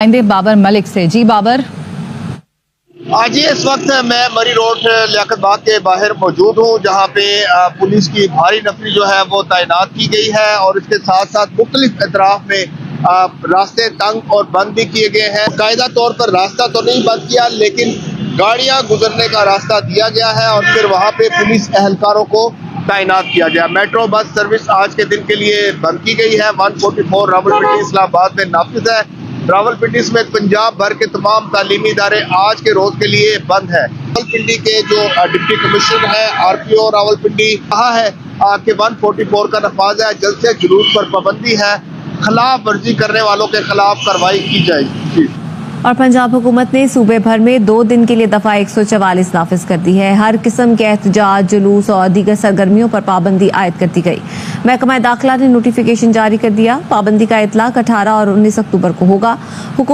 बाबर मलिक से। जी बाबर। आज इस वक्त मैं मरी रोड लियाकत बाग के बाहर मौजूद हूँ, जहाँ पे पुलिस की भारी नफरी जो है वो तैनात की गई है और इसके साथ साथ मुख्तलिफ अतराफ में रास्ते तंग और बंद भी किए गए हैं। कायदा तौर पर रास्ता तो नहीं बंद किया, लेकिन गाड़ियां गुजरने का रास्ता दिया गया है और फिर वहाँ पे पुलिस एहलकारों को तैनात किया गया। मेट्रो बस सर्विस आज के दिन के लिए बंद की गई है। 144 रावलपिंडी इस्लामाबाद में नाफिज है। रावलपिंडी समेत पंजाब भर के तमाम तालीमी इदारे आज के रोज के लिए बंद है। रावलपिंडी के जो डिप्टी कमिश्नर है RPO रावलपिंडी कहा है कि 144 का नफाज है, जल्द से जुलूस पर पाबंदी है, खिलाफ वर्जी करने वालों के खिलाफ कार्रवाई की जाएगी। और पंजाब हुकूमत ने सूबे भर में 2 दिन के लिए दफा 144 नाफिज कर दी है। हर किस्म के एहतजाज, जुलूस और दीगर सरगर्मियों पर पाबंदी आयद कर दी गई। महकमा दाखिला ने नोटिफिकेशन जारी कर दिया। पाबंदी का इतलाक 18 और 19 अक्टूबर को होगा।